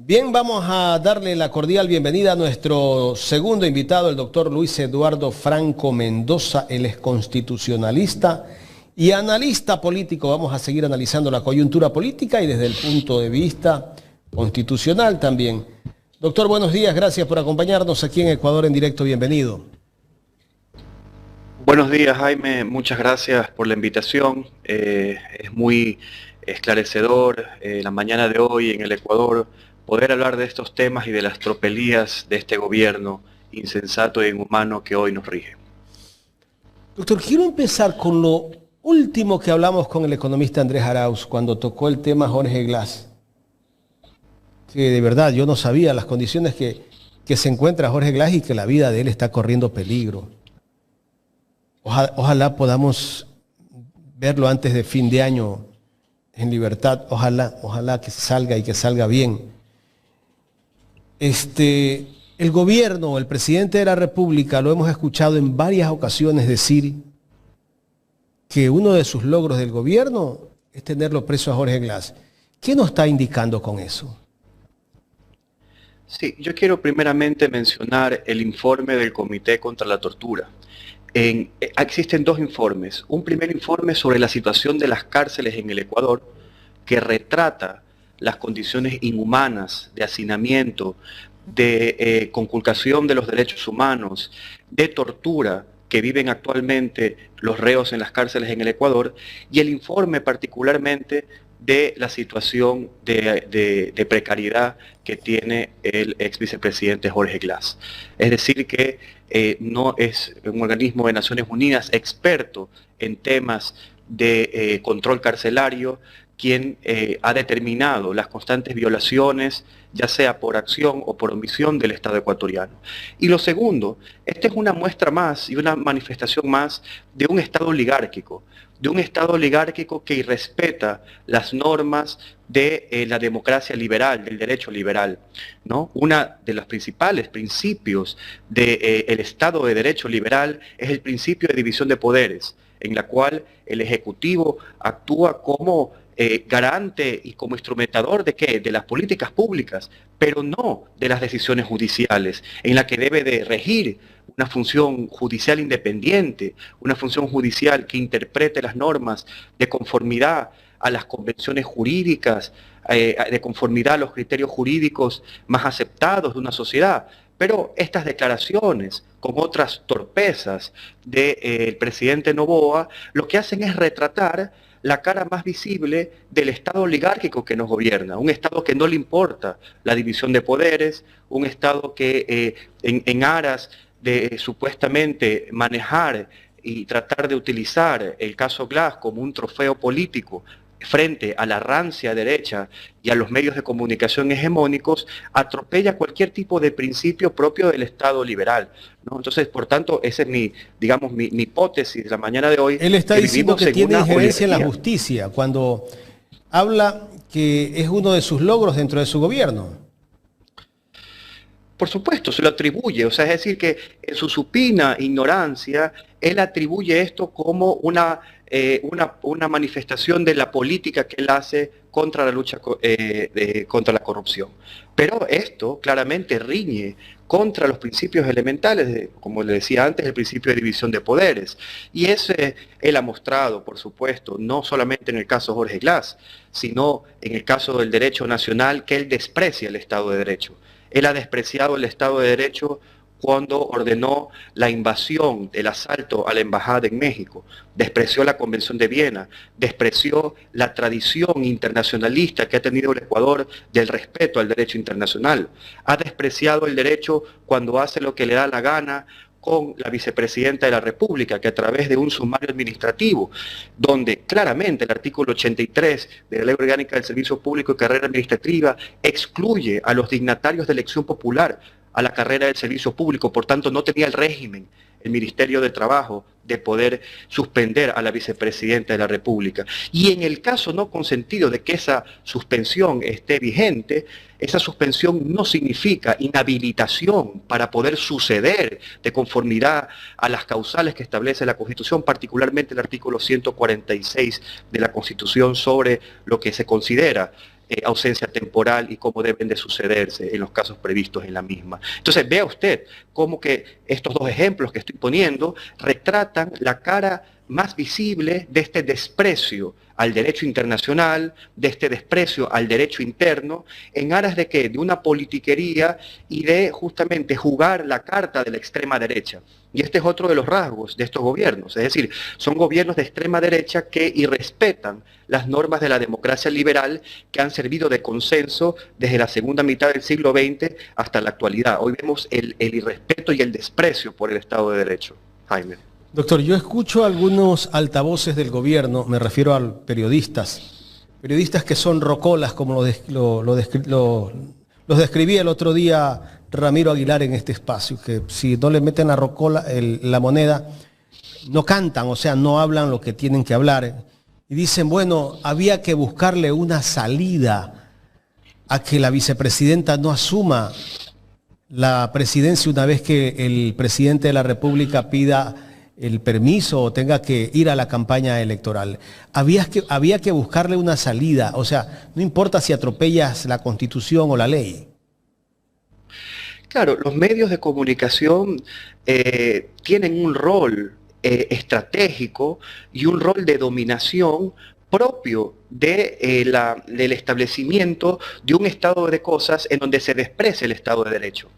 Bien, vamos a darle la cordial bienvenida a nuestro segundo invitado, el doctor Luis Eduardo Franco Mendoza. Él es constitucionalista y analista político. Vamos a seguir analizando la coyuntura política y desde el punto de vista constitucional también. Doctor, buenos días, gracias por acompañarnos aquí en Ecuador en directo. Bienvenido. Buenos días, Jaime, muchas gracias por la invitación. Es muy esclarecedor la mañana de hoy en el Ecuador poder hablar de estos temas y de las tropelías de este gobierno insensato e inhumano que hoy nos rige. Doctor, quiero empezar con lo último que hablamos con el economista Andrés Arauz cuando tocó el tema Jorge Glass. Que de verdad yo no sabía las condiciones que se encuentra Jorge Glass y que la vida de él está corriendo peligro. Ojalá podamos verlo antes de fin de año en libertad. Ojalá que salga y que salga bien. El gobierno, el presidente de la República, lo hemos escuchado en varias ocasiones decir que uno de sus logros del gobierno es tenerlo preso a Jorge Glass. ¿Qué nos está indicando con eso? Sí, yo quiero primeramente mencionar el informe del Comité contra la Tortura. Existen dos informes. Un primer informe sobre la situación de las cárceles en el Ecuador, que retrata las condiciones inhumanas de hacinamiento, de conculcación de los derechos humanos, de tortura que viven actualmente los reos en las cárceles en el Ecuador, y el informe particularmente de la situación de precariedad que tiene el ex vicepresidente Jorge Glass. Es decir que no es un organismo de Naciones Unidas experto en temas de control carcelario quien ha determinado las constantes violaciones, ya sea por acción o por omisión del Estado ecuatoriano. Y lo segundo, esta es una muestra más y una manifestación más de un Estado oligárquico que irrespeta las normas de la democracia liberal, del derecho liberal, ¿no? Uno de los principales principios del Estado de derecho liberal es el principio de división de poderes, en la cual el Ejecutivo actúa como garante y como instrumentador ¿de qué? De las políticas públicas, pero no de las decisiones judiciales, en la que debe de regir una función judicial independiente, una función judicial que interprete las normas de conformidad a las convenciones jurídicas, de conformidad a los criterios jurídicos más aceptados de una sociedad. Pero estas declaraciones, con otras torpezas del presidente Noboa, lo que hacen es retratar la cara más visible del Estado oligárquico que nos gobierna, un Estado que no le importa la división de poderes, un Estado que en aras de supuestamente manejar y tratar de utilizar el caso Glass como un trofeo político frente a la rancia derecha y a los medios de comunicación hegemónicos, atropella cualquier tipo de principio propio del Estado liberal, ¿no? Entonces, por tanto, esa es mi hipótesis de la mañana de hoy. Él está diciendo que tiene injerencia en la justicia cuando habla que es uno de sus logros dentro de su gobierno. Por supuesto, se lo atribuye, o sea, es decir que en su supina ignorancia, él atribuye esto como una manifestación de la política que él hace contra la lucha contra la corrupción. Pero esto claramente riñe contra los principios elementales, como le decía antes, el principio de división de poderes. Y ese él ha mostrado, por supuesto, no solamente en el caso Jorge Glass, sino en el caso del derecho nacional, que él desprecia el Estado de Derecho. Él ha despreciado el Estado de Derecho cuando ordenó la invasión, el asalto a la embajada en México, despreció la Convención de Viena, despreció la tradición internacionalista que ha tenido el Ecuador del respeto al derecho internacional, ha despreciado el derecho cuando hace lo que le da la gana con la vicepresidenta de la República, que a través de un sumario administrativo, donde claramente el artículo 83 de la Ley Orgánica del Servicio Público y Carrera Administrativa excluye a los dignatarios de elección popular a la carrera del servicio público, por tanto no tenía el régimen, el Ministerio de Trabajo, de poder suspender a la vicepresidenta de la República. Y en el caso no consentido de que esa suspensión esté vigente, esa suspensión no significa inhabilitación para poder suceder de conformidad a las causales que establece la Constitución, particularmente el artículo 146 de la Constitución sobre lo que se considera ausencia temporal y cómo deben de sucederse en los casos previstos en la misma. Entonces vea usted cómo que estos dos ejemplos que estoy poniendo retratan la cara más visible de este desprecio al derecho internacional, de este desprecio al derecho interno, en aras de ¿qué? De una politiquería y de justamente jugar la carta de la extrema derecha. Y este es otro de los rasgos de estos gobiernos, es decir, son gobiernos de extrema derecha que irrespetan las normas de la democracia liberal que han servido de consenso desde la segunda mitad del siglo XX hasta la actualidad. Hoy vemos el irrespeto y el desprecio por el Estado de Derecho. Jaime. Doctor, yo escucho algunos altavoces del gobierno, me refiero a periodistas que son rocolas, como los describía el otro día Ramiro Aguilar en este espacio, que si no le meten la rocola, la moneda, no cantan, o sea, no hablan lo que tienen que hablar. Y dicen, bueno, había que buscarle una salida a que la vicepresidenta no asuma la presidencia una vez que el presidente de la República pida el permiso o tenga que ir a la campaña electoral. Había que buscarle una salida, o sea, no importa si atropellas la Constitución o la ley. Claro, los medios de comunicación tienen un rol estratégico y un rol de dominación propio del establecimiento de un estado de cosas en donde se desprecia el Estado de Derecho.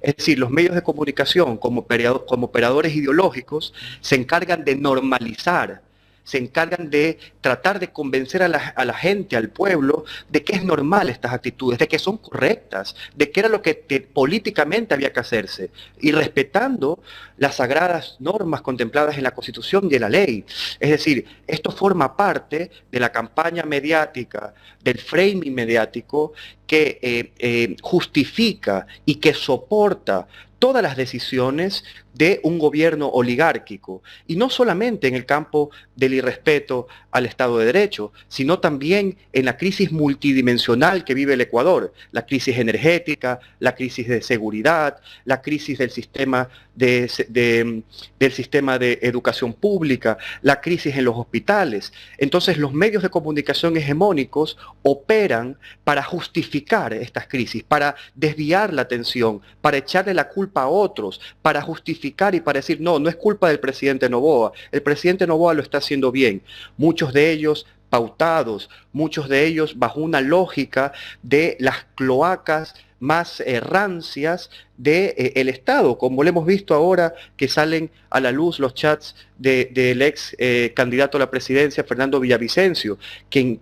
Es decir, los medios de comunicación como operadores ideológicos se encargan de normalizar, se encargan de tratar de convencer a la gente, al pueblo, de que es normal estas actitudes, de que son correctas, de que era lo que políticamente había que hacerse, y respetando las sagradas normas contempladas en la Constitución y en la ley. Es decir, esto forma parte de la campaña mediática, del framing mediático que justifica y que soporta todas las decisiones de un gobierno oligárquico, y no solamente en el campo del irrespeto al Estado de Derecho, sino también en la crisis multidimensional que vive el Ecuador, la crisis energética, la crisis de seguridad, la crisis del sistema del sistema de educación pública, la crisis en los hospitales. Entonces los medios de comunicación hegemónicos operan para justificar estas crisis, para desviar la atención, para echarle la culpa a otros, para justificar y para decir, no, no es culpa del presidente Noboa, el presidente Noboa lo está haciendo bien. Muchos de ellos pautados, muchos de ellos bajo una lógica de las cloacas más rancias del Estado, como lo hemos visto ahora que salen a la luz los chats del ex candidato a la presidencia, Fernando Villavicencio, quien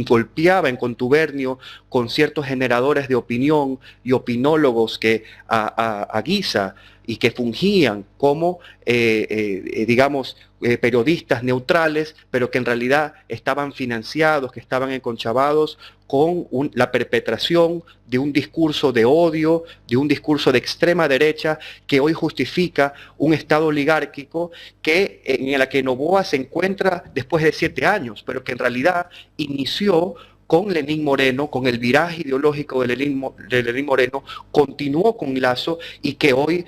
golpeaba en contubernio con ciertos generadores de opinión y opinólogos que a guisa y que fungían como, digamos, periodistas neutrales, pero que en realidad estaban financiados, que estaban enconchavados con la perpetración de un discurso de odio, de un discurso de extrema derecha que hoy justifica un Estado oligárquico en la que Noboa se encuentra después de 7 años, pero que en realidad inició con Lenín Moreno, con el viraje ideológico de Lenín Moreno, continuó con Lazo, y que hoy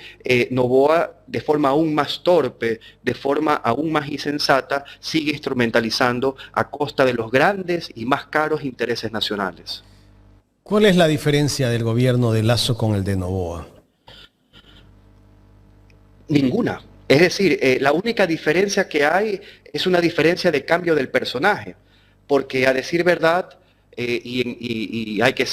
Noboa, de forma aún más torpe, de forma aún más insensata, sigue instrumentalizando a costa de los grandes y más caros intereses nacionales. ¿Cuál es la diferencia del gobierno de Lazo con el de Noboa? Ninguna. Es decir, la única diferencia que hay es una diferencia de cambio del personaje, porque a decir verdad, y hay que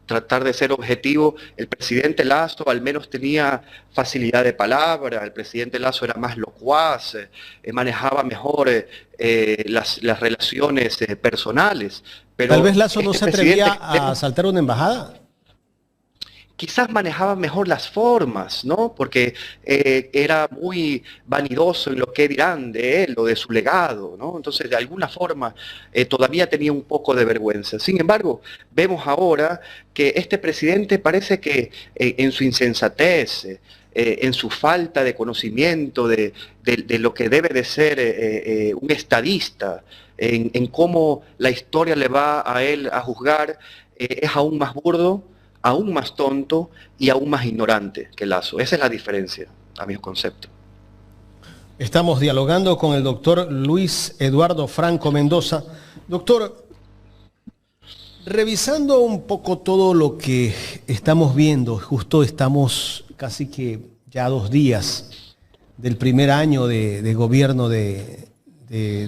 tratar de ser objetivo, el presidente Lazo al menos tenía facilidad de palabra, el presidente Lazo era más locuaz, manejaba mejor las relaciones personales. Pero tal vez Lazo no se atrevía a asaltar una embajada. Quizás manejaba mejor las formas, ¿no? Porque era muy vanidoso en lo que dirán de él o de su legado, ¿no? Entonces, de alguna forma, todavía tenía un poco de vergüenza. Sin embargo, vemos ahora que este presidente parece que en su insensatez, en su falta de conocimiento de lo que debe de ser un estadista, en cómo la historia le va a él a juzgar, es aún más burdo, aún más tonto y aún más ignorante que Lazo. Esa es la diferencia, a mi concepto. Estamos dialogando con el doctor Luis Eduardo Franco Mendoza. Doctor, Revisando un poco todo lo que estamos viendo, justo estamos casi que ya a 2 días del primer año de gobierno de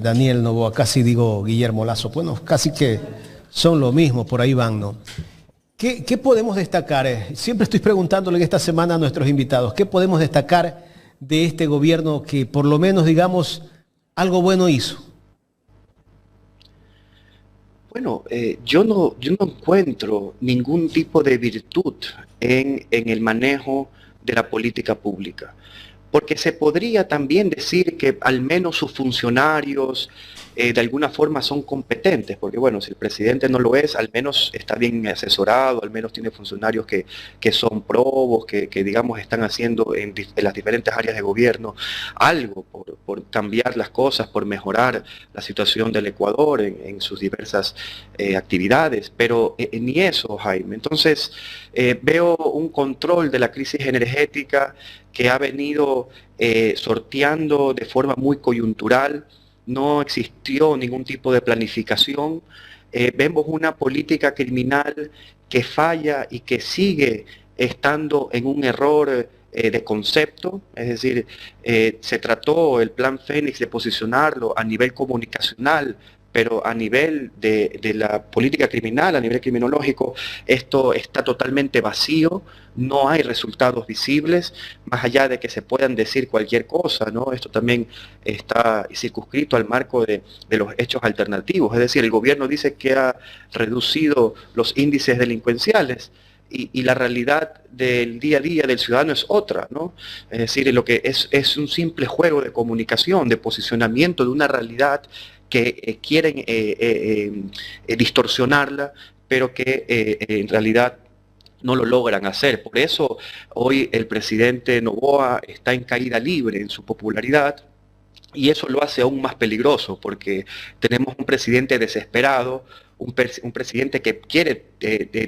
Daniel Noboa, casi digo Guillermo Lasso, bueno, casi que son lo mismo, por ahí van, ¿no? ¿Qué podemos destacar? Siempre estoy preguntándole en esta semana a nuestros invitados, ¿qué podemos destacar de este gobierno que por lo menos, digamos, algo bueno hizo? Bueno, yo no encuentro ningún tipo de virtud en el manejo de la política pública, porque se podría también decir que al menos sus funcionarios de alguna forma son competentes, porque bueno, si el presidente no lo es, al menos está bien asesorado, al menos tiene funcionarios que son probos, que digamos están haciendo en las diferentes áreas de gobierno algo por cambiar las cosas, por mejorar la situación del Ecuador en sus diversas actividades, pero ni eso, Jaime. Entonces, veo un control de la crisis energética que ha venido sorteando de forma muy coyuntural. No existió ningún tipo de planificación. Vemos una política criminal que falla y que sigue estando en un error de concepto, es decir, se trató el plan Fénix de posicionarlo a nivel comunicacional, pero a nivel de la política criminal, a nivel criminológico, esto está totalmente vacío, no hay resultados visibles, más allá de que se puedan decir cualquier cosa, ¿no? Esto también está circunscrito al marco de los hechos alternativos, es decir, el gobierno dice que ha reducido los índices delincuenciales, y la realidad del día a día del ciudadano es otra, ¿no? Es decir, lo que es un simple juego de comunicación, de posicionamiento de una realidad que quieren distorsionarla, pero que en realidad no lo logran hacer. Por eso hoy el presidente Noboa está en caída libre en su popularidad, y eso lo hace aún más peligroso, porque tenemos un presidente desesperado, un presidente que quiere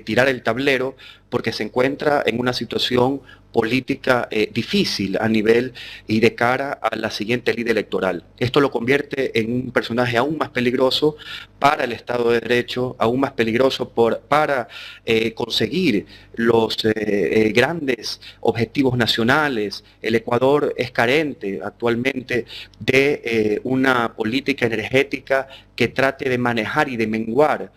tirar el tablero porque se encuentra en una situación política difícil a nivel y de cara a la siguiente ley electoral. Esto lo convierte en un personaje aún más peligroso para el Estado de Derecho, aún más peligroso para conseguir los grandes objetivos nacionales. El Ecuador es carente actualmente de una política energética que trate de manejar y de menguar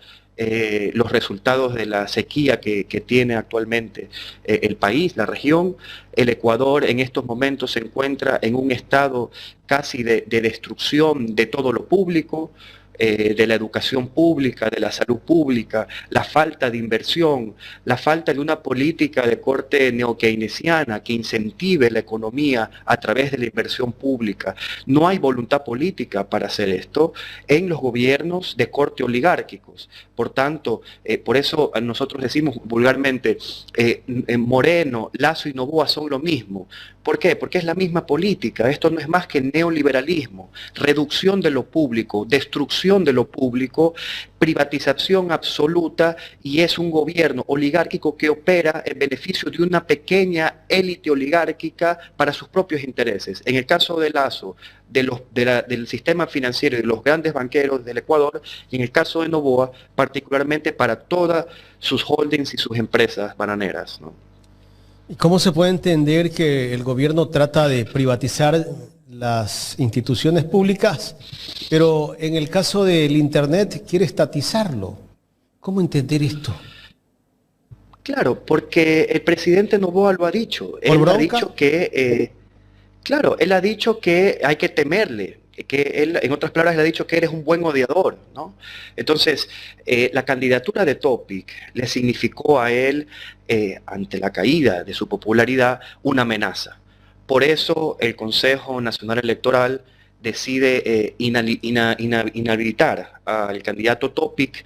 los resultados de la sequía que tiene actualmente el país, la región. El Ecuador en estos momentos se encuentra en un estado casi de destrucción de todo lo público, de la educación pública, de la salud pública, la falta de inversión, la falta de una política de corte neokeynesiana que incentive la economía a través de la inversión pública. No hay voluntad política para hacer esto en los gobiernos de corte oligárquicos. Por tanto, por eso nosotros decimos vulgarmente, Moreno, Lasso y Noboa son lo mismo. ¿Por qué? Porque es la misma política. Esto no es más que neoliberalismo, reducción de lo público, destrucción de lo público, privatización absoluta, y es un gobierno oligárquico que opera en beneficio de una pequeña élite oligárquica para sus propios intereses. En el caso de Lasso, del sistema financiero y de los grandes banqueros del Ecuador, y en el caso de Noboa, particularmente para todas sus holdings y sus empresas bananeras, ¿no? ¿Y cómo se puede entender que el gobierno trata de privatizar las instituciones públicas, pero en el caso del Internet quiere estatizarlo? ¿Cómo entender esto? Claro, porque el presidente Noboa lo ha dicho. ¿Por Él ha bronca? dicho que, claro, él ha dicho que hay que temerle, que él, en otras palabras, le ha dicho que eres un buen odiador, ¿no? Entonces, la candidatura de Topic le significó a él, ante la caída de su popularidad, una amenaza. Por eso el Consejo Nacional Electoral decide inhabilitar al candidato Topic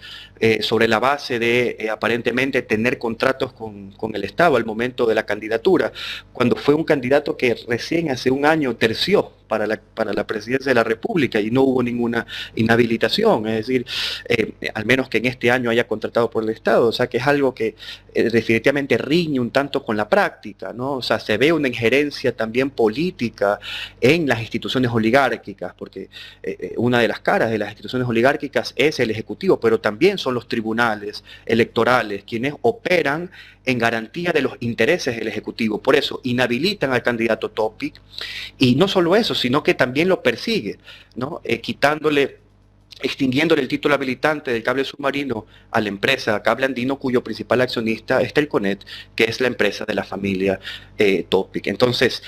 sobre la base de aparentemente tener contratos con el Estado al momento de la candidatura, cuando fue un candidato que recién hace un año terció para la presidencia de la República y no hubo ninguna inhabilitación, es decir, al menos que en este año haya contratado por el Estado, o sea que es algo que definitivamente riñe un tanto con la práctica, ¿no? O sea, se ve una injerencia también política en las instituciones oligárquicas, porque una de las caras de las instituciones oligárquicas es el Ejecutivo, pero también son los tribunales electorales quienes operan en garantía de los intereses del Ejecutivo. Por eso inhabilitan al candidato Topic, y no solo eso, sino que también lo persigue, ¿no? Extinguiéndole el título habilitante del cable submarino a la empresa Cable Andino, cuyo principal accionista es Telconet, que es la empresa de la familia Topic. Entonces,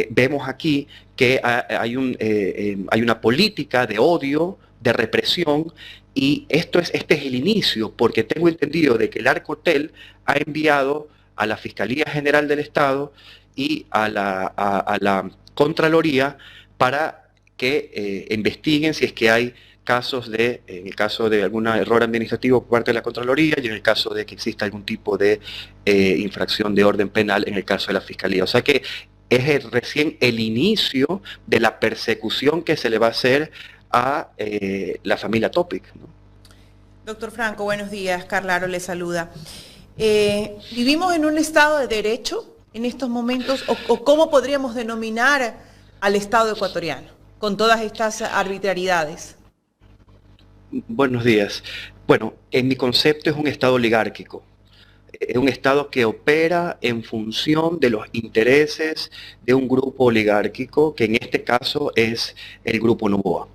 vemos aquí que hay una política de odio, de represión, y este es el inicio, porque tengo entendido de que el Arcotel ha enviado a la Fiscalía General del Estado y a la Contraloría para que investiguen si es que hay casos en el caso de algún error administrativo por parte de la Contraloría y en el caso de que exista algún tipo de infracción de orden penal en el caso de la Fiscalía. O sea que es recién el inicio de la persecución que se le va a hacer a la familia Topic, ¿no? Doctor Franco, buenos días. Carla Aro le saluda. ¿Vivimos en un Estado de Derecho en estos momentos? ¿O cómo podríamos denominar al Estado ecuatoriano con todas estas arbitrariedades? Buenos días. Bueno, en mi concepto es un Estado oligárquico. Es un Estado que opera en función de los intereses de un grupo oligárquico, que en este caso es el Grupo Noboa,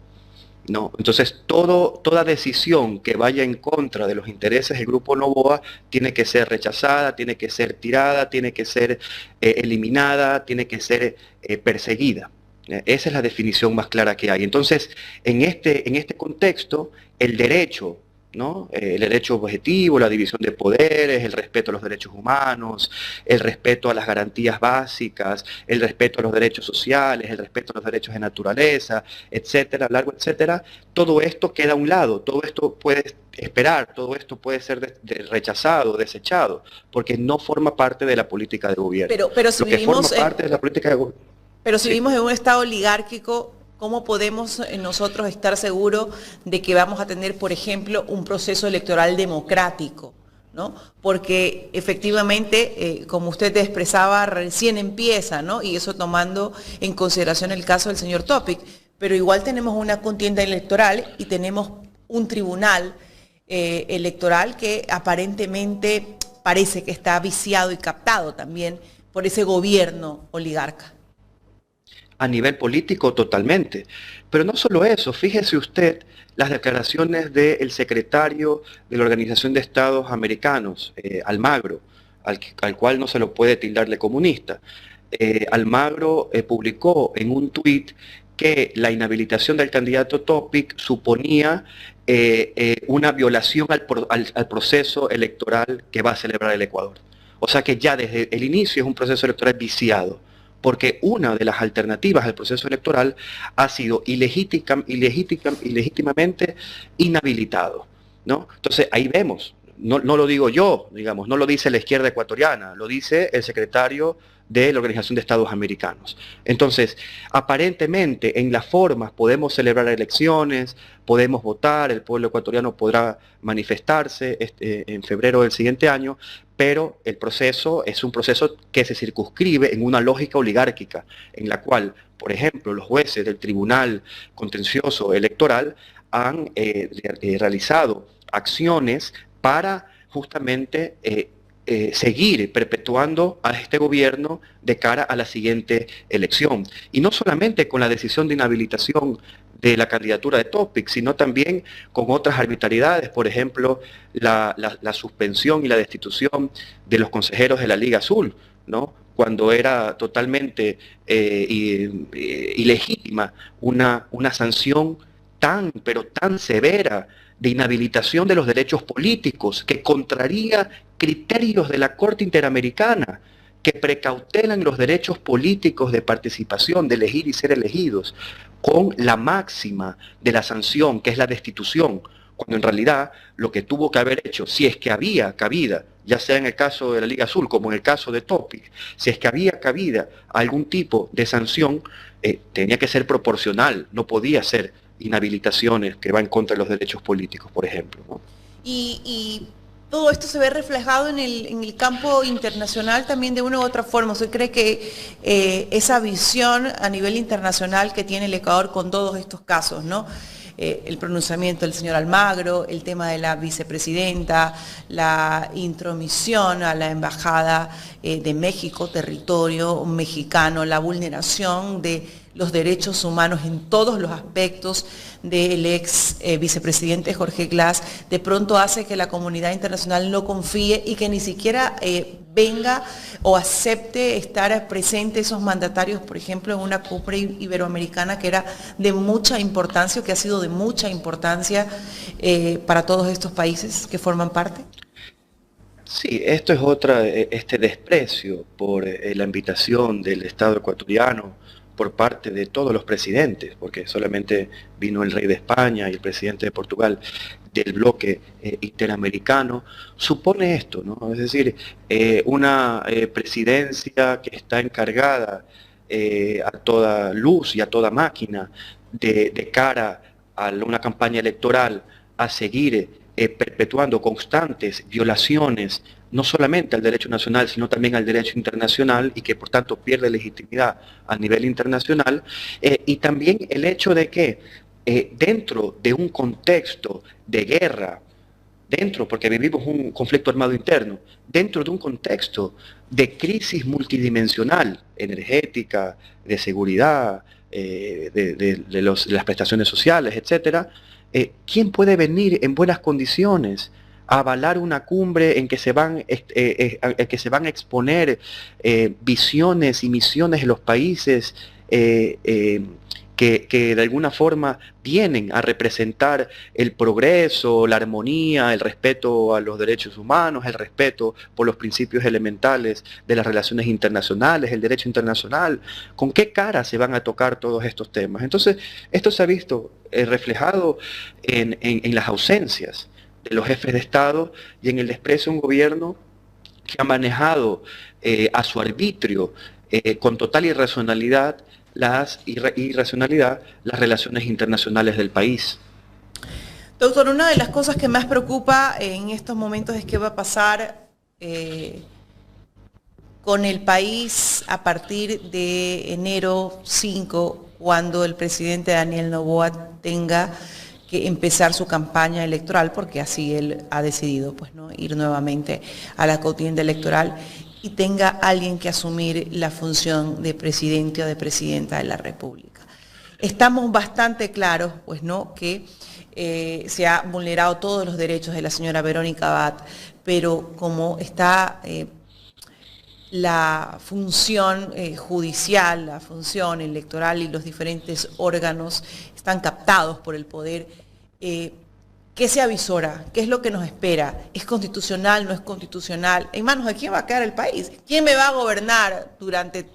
¿no? Entonces, toda decisión que vaya en contra de los intereses del Grupo Noboa tiene que ser rechazada, tiene que ser tirada, tiene que ser eliminada, tiene que ser perseguida. Esa es la definición más clara que hay. Entonces, en este contexto, el derecho, ¿no? El derecho objetivo, la división de poderes, el respeto a los derechos humanos, el respeto a las garantías básicas, el respeto a los derechos sociales, el respeto a los derechos de naturaleza, etcétera, largo, etcétera, todo esto queda a un lado, todo esto puede esperar, todo esto puede ser rechazado, desechado, porque no forma parte de la política de gobierno. Pero si Lo que vivimos forma parte de la política de gobierno. Pero si vivimos en un Estado oligárquico, ¿cómo podemos nosotros estar seguros de que vamos a tener, por ejemplo, un proceso electoral democrático, ¿no? Porque efectivamente, como usted expresaba, recién empieza, ¿no? Y eso tomando en consideración el caso del señor Topic, pero igual tenemos una contienda electoral y tenemos un tribunal electoral que aparentemente parece que está viciado y captado también por ese gobierno oligarca. A nivel político, totalmente. Pero no solo eso, fíjese usted las declaraciones del secretario de la Organización de Estados Americanos, Almagro, al cual no se lo puede tildar de comunista. Almagro publicó en un tuit que la inhabilitación del candidato Topic suponía una violación al proceso electoral que va a celebrar el Ecuador. O sea que ya desde el inicio es un proceso electoral viciado, porque una de las alternativas al proceso electoral ha sido ilegítimamente inhabilitado, ¿no? Entonces ahí vemos, no lo digo yo, digamos, no lo dice la izquierda ecuatoriana, lo dice el secretario de la Organización de Estados Americanos. Entonces, aparentemente en las formas podemos celebrar elecciones, podemos votar, el pueblo ecuatoriano podrá manifestarse en febrero del siguiente año, pero el proceso es un proceso que se circunscribe en una lógica oligárquica, en la cual, por ejemplo, los jueces del Tribunal Contencioso Electoral han realizado acciones para justamente seguir perpetuando a este gobierno de cara a la siguiente elección. Y no solamente con la decisión de inhabilitación de la candidatura de Topic, sino también con otras arbitrariedades, por ejemplo, la suspensión y la destitución de los consejeros de la Liga Azul, ¿no? Cuando era totalmente ilegítima una sanción pero tan severa de inhabilitación de los derechos políticos, que contraría criterios de la Corte Interamericana, que precautelan los derechos políticos de participación, de elegir y ser elegidos, con la máxima de la sanción, que es la destitución, cuando en realidad lo que tuvo que haber hecho, si es que había cabida, ya sea en el caso de la Liga Azul como en el caso de Topic, si es que había cabida a algún tipo de sanción, tenía que ser proporcional, no podía ser inhabilitaciones que van contra los derechos políticos, por ejemplo, ¿no? Y todo esto se ve reflejado en el campo internacional también de una u otra forma. ¿Usted cree que esa visión a nivel internacional que tiene el Ecuador con todos estos casos, ¿no? El pronunciamiento del señor Almagro, el tema de la vicepresidenta, la intromisión a la embajada de México, territorio mexicano, la vulneración de los derechos humanos en todos los aspectos del ex vicepresidente Jorge Glass, de pronto hace que la comunidad internacional no confíe y que ni siquiera venga o acepte estar presente esos mandatarios, por ejemplo, en una cumbre iberoamericana que era de mucha importancia, o que ha sido de mucha importancia para todos estos países que forman parte? Sí, esto es este desprecio por la invitación del Estado ecuatoriano por parte de todos los presidentes, porque solamente vino el rey de España y el presidente de Portugal del bloque interamericano, supone esto, ¿no? Es decir, una presidencia que está encargada a toda luz y a toda máquina de cara a una campaña electoral a seguir perpetuando constantes violaciones no solamente al derecho nacional, sino también al derecho internacional, y que por tanto pierde legitimidad a nivel internacional, y también el hecho de que dentro de un contexto de guerra, porque vivimos un conflicto armado interno, dentro de un contexto de crisis multidimensional, energética, de seguridad, de las prestaciones sociales, etcétera, ¿quién puede venir en buenas condiciones a avalar una cumbre en que se van a exponer visiones y misiones de los países que de alguna forma vienen a representar el progreso, la armonía, el respeto a los derechos humanos, el respeto por los principios elementales de las relaciones internacionales, el derecho internacional? ¿Con qué cara se van a tocar todos estos temas? Entonces, esto se ha visto reflejado en las ausencias de los jefes de Estado y en el desprecio de un gobierno que ha manejado a su arbitrio con total irracionalidad las relaciones internacionales del país. Doctor, una de las cosas que más preocupa en estos momentos es qué va a pasar con el país a partir de enero 5, cuando el presidente Daniel Noboa tenga que empezar su campaña electoral, porque así él ha decidido, pues, ¿no?, ir nuevamente a la contienda electoral, y tenga alguien que asumir la función de presidente o de presidenta de la República. Estamos bastante claros, pues, ¿no?, que se ha vulnerado todos los derechos de la señora Verónica Abad, pero como está la función judicial, la función electoral y los diferentes órganos están captados por el poder, ¿qué se avisora? ¿Qué es lo que nos espera? ¿Es constitucional? ¿No es constitucional? ¿En manos de quién va a quedar el país? ¿Quién me va a gobernar durante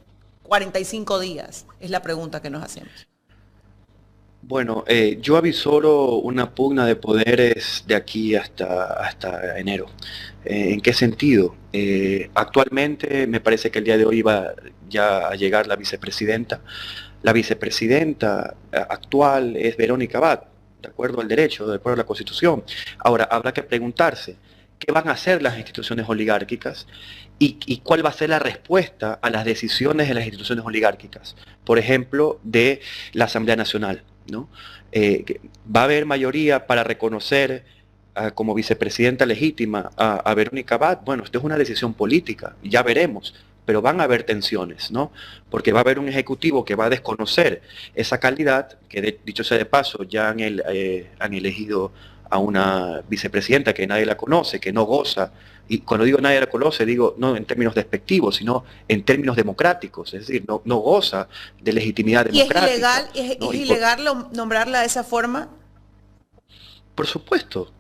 45 días? Es la pregunta que nos hacemos. Bueno, yo avisoro una pugna de poderes de aquí hasta enero. ¿En qué sentido? Actualmente me parece que el día de hoy va ya a llegar la vicepresidenta. La vicepresidenta actual es Verónica Abad, de acuerdo al derecho, de acuerdo a la Constitución. Ahora, habrá que preguntarse, ¿qué van a hacer las instituciones oligárquicas? ¿Y cuál va a ser la respuesta a las decisiones de las instituciones oligárquicas? Por ejemplo, de la Asamblea Nacional, ¿no? ¿Va a haber mayoría para reconocer como vicepresidenta legítima a Verónica Abad? Bueno, esto es una decisión política, ya veremos, pero van a haber tensiones, ¿no? Porque va a haber un ejecutivo que va a desconocer esa calidad, que dicho sea de paso, ya han elegido a una vicepresidenta que nadie la conoce, que no goza, y cuando digo nadie la conoce, digo no en términos despectivos, sino en términos democráticos, es decir, no goza de legitimidad democrática. ¿Y es ilegal nombrarla de esa forma? Por supuesto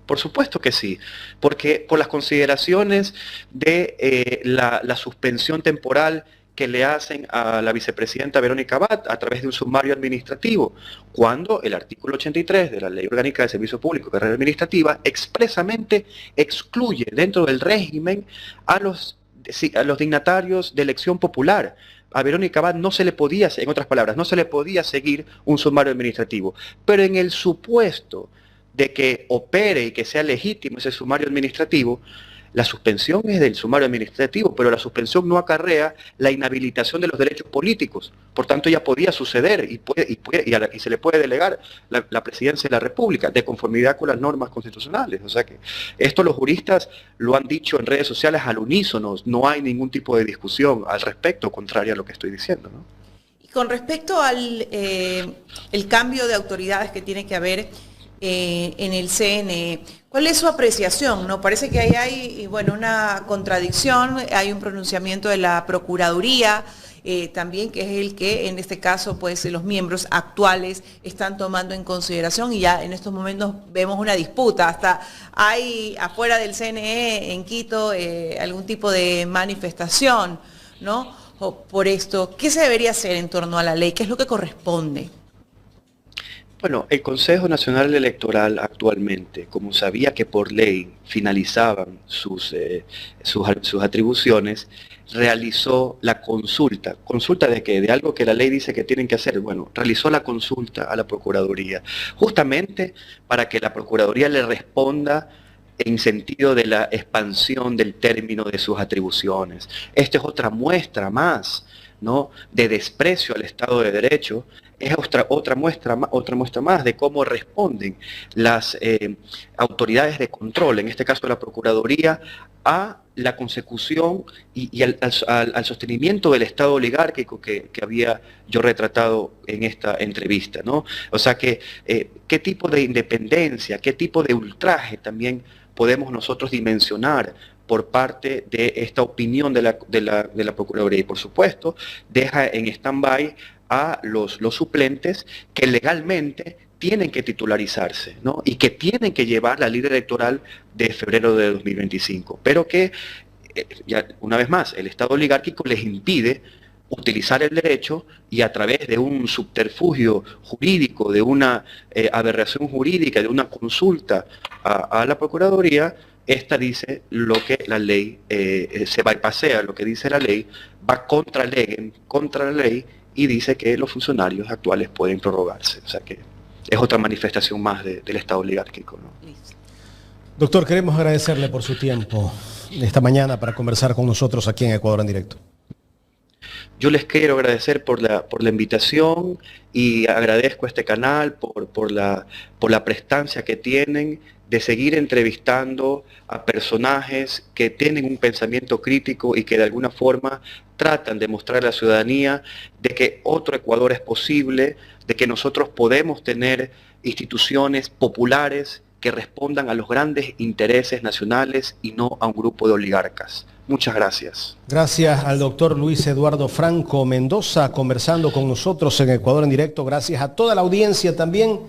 que sí, porque por las consideraciones de la suspensión temporal que le hacen a la vicepresidenta Verónica Abad a través de un sumario administrativo, cuando el artículo 83 de la Ley Orgánica de Servicio Público de Carrera Administrativa expresamente excluye dentro del régimen a los dignatarios de elección popular. a Verónica Abad no se le podía, en otras palabras, no se le podía seguir un sumario administrativo. Pero en el supuesto de que opere y que sea legítimo ese sumario administrativo, la suspensión es del sumario administrativo, pero la suspensión no acarrea la inhabilitación de los derechos políticos. Por tanto, ya podía suceder y se le puede delegar la presidencia de la República de conformidad con las normas constitucionales. O sea que esto los juristas lo han dicho en redes sociales al unísono, no hay ningún tipo de discusión al respecto, contraria a lo que estoy diciendo, ¿no? Y con respecto al el cambio de autoridades que tiene que haber en el CNE, ¿cuál es su apreciación? ¿No? Parece que ahí hay bueno, una contradicción, hay un pronunciamiento de la Procuraduría también, que es el que en este caso pues los miembros actuales están tomando en consideración, y ya en estos momentos vemos una disputa, hasta hay afuera del CNE en Quito algún tipo de manifestación, ¿no? Por esto, ¿qué se debería hacer en torno a la ley? ¿Qué es lo que corresponde? Bueno, el Consejo Nacional Electoral actualmente, como sabía que por ley finalizaban sus atribuciones, realizó la consulta. ¿Consulta de qué? De algo que la ley dice que tienen que hacer. Bueno, realizó la consulta a la Procuraduría, justamente para que la Procuraduría le responda en sentido de la expansión del término de sus atribuciones. Esta es otra muestra más, ¿no?, de desprecio al Estado de Derecho. Es otra muestra más de cómo responden las autoridades de control, en este caso la Procuraduría, a la consecución y al sostenimiento del Estado oligárquico que había yo retratado en esta entrevista, ¿no? O sea que, ¿qué tipo de independencia, qué tipo de ultraje también podemos nosotros dimensionar por parte de esta opinión de la Procuraduría? Y por supuesto, deja en stand-by a los suplentes que legalmente tienen que titularizarse, ¿no?, y que tienen que llevar la ley electoral de febrero de 2025, pero que, ya, una vez más, el Estado oligárquico les impide utilizar el derecho, y a través de un subterfugio jurídico, de una aberración jurídica, de una consulta a la Procuraduría, esta dice lo que la ley, se bypassea lo que dice la ley, va contra la ley, y dice que los funcionarios actuales pueden prorrogarse. O sea que es otra manifestación más del Estado oligárquico, ¿no? Doctor, queremos agradecerle por su tiempo esta mañana para conversar con nosotros aquí en Ecuador en Directo. Yo les quiero agradecer por la invitación, y agradezco a este canal por la prestancia que tienen de seguir entrevistando a personajes que tienen un pensamiento crítico y que de alguna forma tratan de mostrar a la ciudadanía de que otro Ecuador es posible, de que nosotros podemos tener instituciones populares que respondan a los grandes intereses nacionales y no a un grupo de oligarcas. Muchas gracias. Gracias al doctor Luis Eduardo Franco Mendoza conversando con nosotros en Ecuador en Directo. Gracias a toda la audiencia también